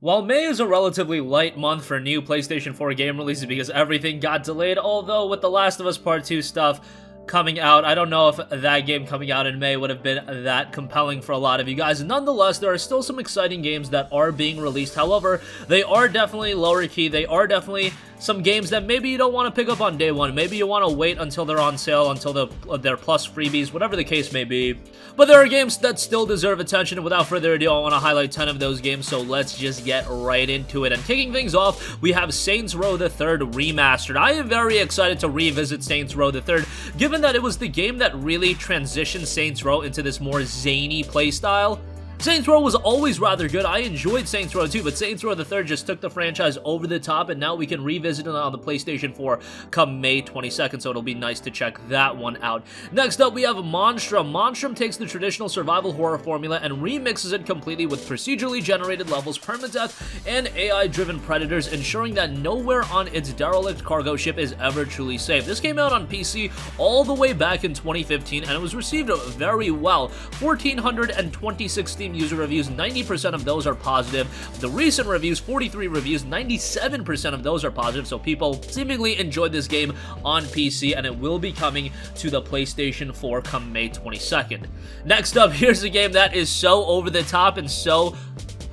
While May is a relatively light month for new PlayStation 4 game releases because everything got delayed, although with The Last of Us Part 2 stuff coming out, I don't know if that game coming out in May would have been that compelling for a lot of you guys. Nonetheless, there are still some exciting games that are being released. However, they are definitely lower key. They are definitely some games that maybe you don't want to pick up on day one. Maybe you want to wait until they're on sale, until they're plus freebies, whatever the case may be. But there are games that still deserve attention, and without further ado, I want to highlight 10 of those games, so let's just get right into it. And kicking things off, we have Saints Row the Third Remastered. I am very excited to revisit Saints Row the Third, given that it was the game that really transitioned Saints Row into this more zany playstyle. Saints Row was always rather good. I enjoyed Saints Row 2, but Saints Row the Third just took the franchise over the top, and now we can revisit it on the PlayStation 4 come May 22nd, so it'll be nice to check that one out. Next up, we have Monstrum. Monstrum takes the traditional survival horror formula and remixes it completely with procedurally generated levels, permadeath, and AI-driven predators, ensuring that nowhere on its derelict cargo ship is ever truly safe. This came out on PC all the way back in 2015, and it was received very well. 1,426 Steam user reviews, 90% of those are positive. The recent reviews, 43 reviews, 97% of those are positive, so people seemingly enjoyed this game on PC, and it will be coming to the PlayStation 4 come May 22nd. Next up, here's a game that is so over the top and so,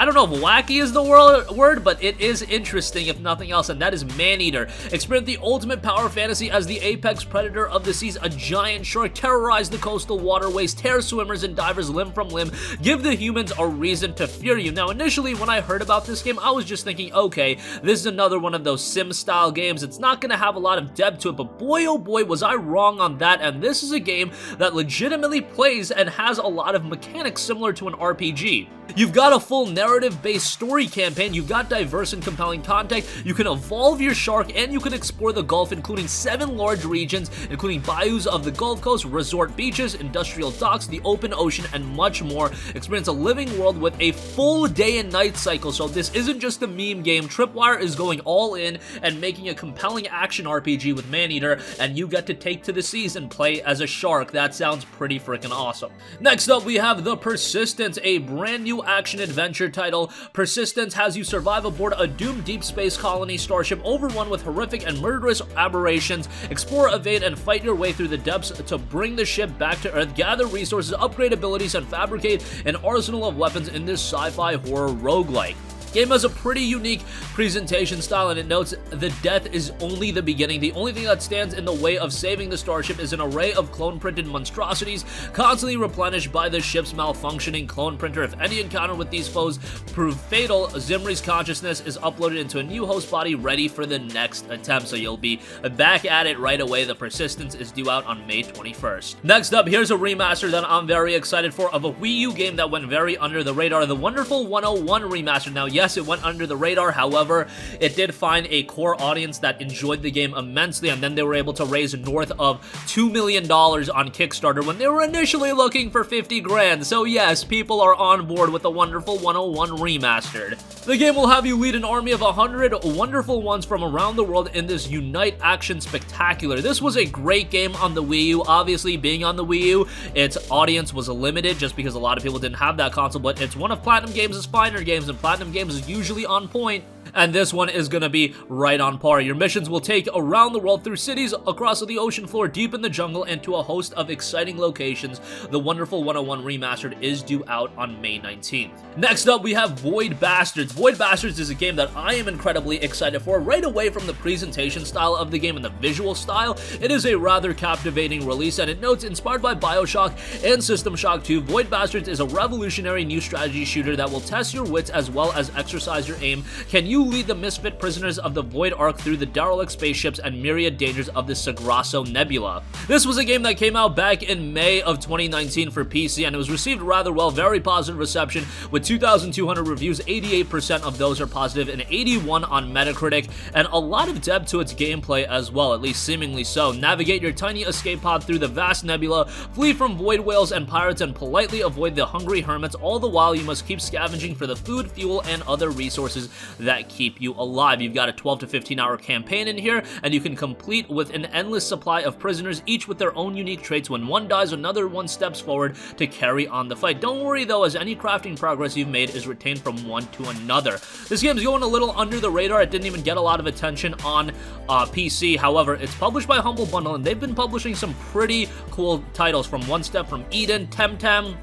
I don't know if wacky is the word, but it is interesting if nothing else, and that is Maneater. Experience the ultimate power fantasy as the apex predator of the seas. A giant shark terrorize the coastal waterways, tear swimmers and divers limb from limb, give the humans a reason to fear you. Now, initially, when I heard about this game, I was just thinking, okay, this is another one of those sim-style games. It's not going to have a lot of depth to it, but boy, oh boy, was I wrong on that, and this is a game that legitimately plays and has a lot of mechanics similar to an RPG. You've got a full narrative-based story campaign, you've got diverse and compelling content, you can evolve your shark, and you can explore the Gulf, including 7 large regions, including bayous of the Gulf Coast, resort beaches, industrial docks, the open ocean, and much more. Experience a living world with a full day and night cycle, so this isn't just a meme game. Tripwire is going all in and making a compelling action RPG with Maneater, and you get to take to the seas and play as a shark. That sounds pretty freaking awesome. Next up, we have The Persistence, a brand new action-adventure title. Persistence has you survive aboard a doomed deep space colony starship overrun with horrific and murderous aberrations. Explore, evade, and fight your way through the depths to bring the ship back to Earth, gather resources, upgrade abilities, and fabricate an arsenal of weapons in this sci-fi horror roguelike. Game has a pretty unique presentation style, and it notes the death is only the beginning. The only thing that stands in the way of saving the starship is an array of clone-printed monstrosities, constantly replenished by the ship's malfunctioning clone printer. If any encounter with these foes prove fatal, Zimri's consciousness is uploaded into a new host body ready for the next attempt, so you'll be back at it right away. The Persistence is due out on May 21st. Next up, here's a remaster that I'm very excited for of a Wii U game that went very under the radar, the Wonderful 101 Remastered. Now, yes, it went under the radar, however, it did find a core audience that enjoyed the game immensely, and then they were able to raise north of $2 million on Kickstarter when they were initially looking for 50 grand. So yes, people are on board with the Wonderful 101 Remastered. The game will have you lead an army of 100 wonderful ones from around the world in this Unite action spectacular. This was a great game on the Wii U. Obviously, being on the Wii U, its audience was limited just because a lot of people didn't have that console, but it's one of Platinum Games' finer games, and Platinum Games is usually on point, and this one is gonna be right on par. Your missions will take around the world through cities, across the ocean floor, deep in the jungle, and to a host of exciting locations. The Wonderful 101 Remastered is due out on May 19th. Next up, we have Void Bastards. Void Bastards is a game that I am incredibly excited for. Right away from the presentation style of the game and the visual style, it is a rather captivating release, and it notes, inspired by BioShock and System Shock 2, Void Bastards is a revolutionary new strategy shooter that will test your wits as well as exercise your aim. Can you lead the misfit prisoners of the Void Ark through the derelict spaceships and myriad dangers of the Sagrasso Nebula? This was a game that came out back in May of 2019 for PC, and it was received rather well, very positive reception, with 2,200 reviews, 88% of those are positive, and 81 on Metacritic, and a lot of depth to its gameplay as well, at least seemingly so. Navigate your tiny escape pod through the vast nebula, flee from void whales and pirates, and politely avoid the hungry hermits. All the while, you must keep scavenging for the food, fuel, and other resources that keep you alive. You've got a 12 to 15 hour campaign in here, and you can complete with an endless supply of prisoners, each with their own unique traits. When one dies, another one steps forward to carry on the fight. Don't worry though, as any crafting progress you've made is retained from one to another. This game's going a little under the radar. It didn't even get a lot of attention on PC. However, it's published by Humble Bundle, and they've been publishing some pretty cool titles, from One Step from Eden, Temtem.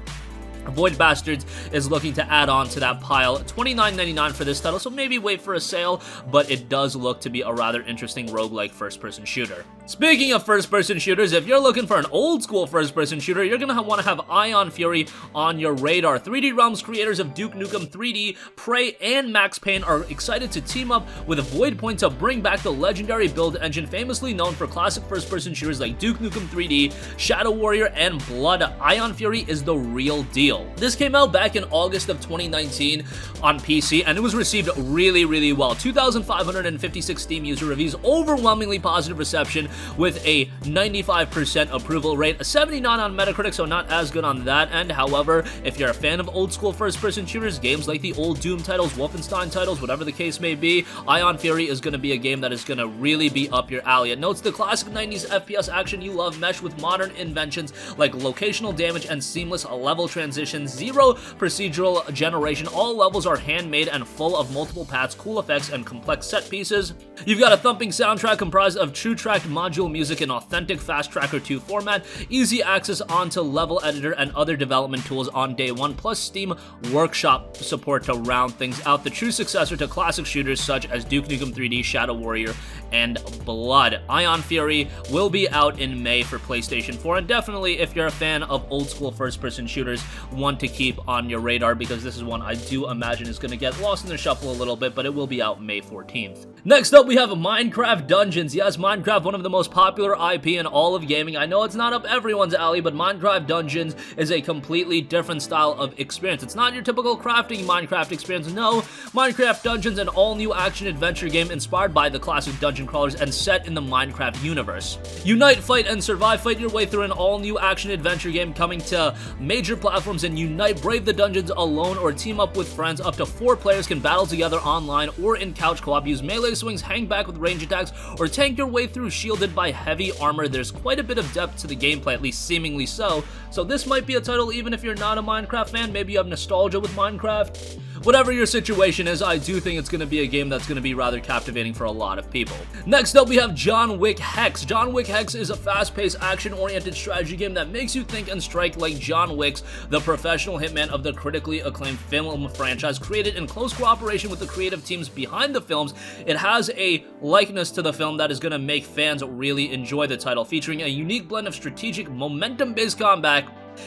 Void Bastards is looking to add on to that pile. $29.99 for this title, so maybe wait for a sale, but it does look to be a rather interesting roguelike first-person shooter. Speaking of first-person shooters, if you're looking for an old-school first-person shooter, you're going to want to have Ion Fury on your radar. 3D Realms creators of Duke Nukem 3D, Prey, and Max Payne are excited to team up with Void Point to bring back the legendary build engine famously known for classic first-person shooters like Duke Nukem 3D, Shadow Warrior, and Blood. Ion Fury is the real deal. This came out back in August of 2019 on PC, and it was received really well. 2,556 Steam user reviews, overwhelmingly positive reception with a 95% approval rate, a 79 on Metacritic, so not as good on that end. However, if you're a fan of old school first-person shooters, games like the old Doom titles, Wolfenstein titles, whatever the case may be, Ion Fury is going to be a game that is going to really be up your alley. It notes the classic 90s FPS action you love meshed with modern inventions like locational damage and seamless level transition. Zero procedural generation. All levels are handmade and full of multiple paths, cool effects, and complex set pieces. You've got a thumping soundtrack comprised of true tracked module music in authentic Fast Tracker 2 format, easy access onto level editor and other development tools on day one, plus Steam Workshop support to round things out. The true successor to classic shooters such as Duke Nukem 3D, Shadow Warrior, and Blood. Ion Fury will be out in May for PlayStation 4, and definitely if you're a fan of old school first-person shooters, one to keep on your radar, because this is one I do imagine is going to get lost in the shuffle a little bit, but it will be out May 14th. Next up, we have Minecraft Dungeons. Yes, Minecraft, one of the most popular IP in all of gaming. I know it's not up everyone's alley, but Minecraft Dungeons is a completely different style of experience. It's not your typical crafting Minecraft experience. No, Minecraft Dungeons, an all-new action-adventure game inspired by the classic dungeon crawlers and set in the Minecraft universe. Unite, fight, and survive. Fight your way through an all-new action-adventure game coming to major platforms and unite, brave the dungeons alone or team up with friends. Up to 4 players can battle together online or in couch co-op, use melee swings, hang back with range attacks, or tank your way through shielded by heavy armor. There's quite a bit of depth to the gameplay, at least seemingly so this might be a title even if you're not a Minecraft fan, maybe you have nostalgia with Minecraft. Whatever your situation is, I do think it's going to be a game that's going to be rather captivating for a lot of people. Next up, we have John Wick Hex. John Wick Hex is a fast-paced, action-oriented strategy game that makes you think and strike like John Wick's, the professional hitman of the critically acclaimed film franchise. Created in close cooperation with the creative teams behind the films, it has a likeness to the film that is going to make fans really enjoy the title, featuring a unique blend of strategic, momentum-based combat.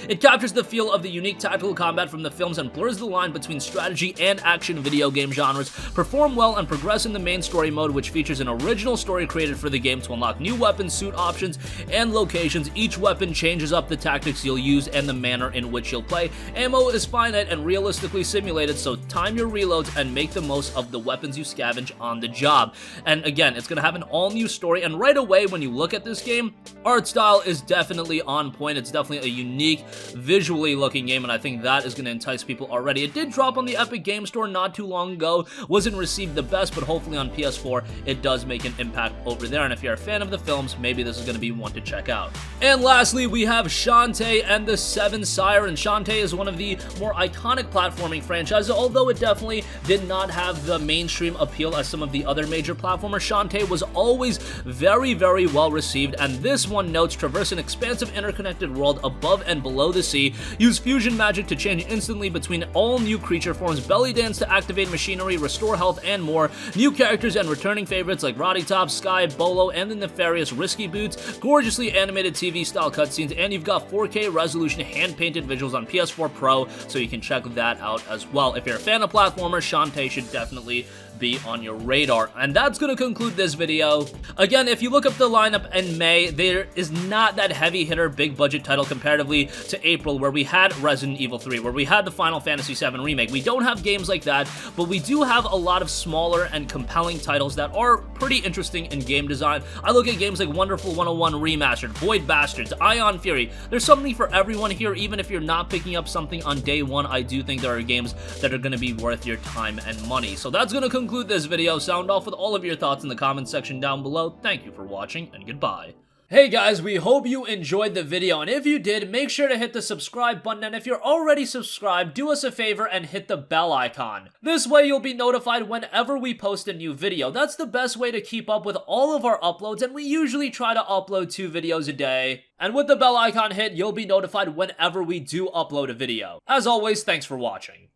It captures the feel of the unique tactical combat from the films and blurs the line between strategy and action video game genres. Perform well and progress in the main story mode, which features an original story created for the game to unlock new weapons, suit options, and locations. Each weapon changes up the tactics you'll use and the manner in which you'll play. Ammo is finite and realistically simulated, so time your reloads and make the most of the weapons you scavenge on the job. And again, it's going to have an all-new story, and right away when you look at this game, art style is definitely on point. It's definitely a unique, visually looking game, and I think that is going to entice people already. It did drop on the Epic Game Store not too long ago, wasn't received the best, but hopefully on PS4 it does make an impact over there, and if you're a fan of the films, maybe this is going to be one to check out. And lastly, we have Shantae and the 7 Sirens. Shantae is one of the more iconic platforming franchises, although it definitely did not have the mainstream appeal as some of the other major platformers. Shantae was always very well received, and this one notes traverse an expansive interconnected world above and below the sea, use fusion magic to change instantly between all new creature forms, belly dance to activate machinery, restore health, and more. New characters and returning favorites like Roddy Top, Sky, Bolo, and the nefarious Risky Boots, gorgeously animated TV-style cutscenes, and you've got 4K resolution hand-painted visuals on PS4 Pro, so you can check that out as well. If you're a fan of platformers, Shantae should definitely be on your radar. And that's going to conclude this video. Again, if you look up the lineup in May, there is not that heavy hitter big budget title comparatively to April where we had Resident Evil 3, where we had the Final Fantasy VII Remake. We don't have games like that, but we do have a lot of smaller and compelling titles that are pretty interesting in game design. I look at games like Wonderful 101 Remastered, Void Bastards, Ion Fury. There's something for everyone here, even if you're not picking up something on day one. I do think there are games that are going to be worth your time and money. So that's going to conclude this video. Sound off with all of your thoughts in the comment section down below. Thank you for watching, and goodbye. Hey guys, we hope you enjoyed the video, and if you did, make sure to hit the subscribe button, and if you're already subscribed, do us a favor and hit the bell icon. This way you'll be notified whenever we post a new video. That's the best way to keep up with all of our uploads, and we usually try to upload 2 videos a day. And with the bell icon hit, you'll be notified whenever we do upload a video. As always, thanks for watching.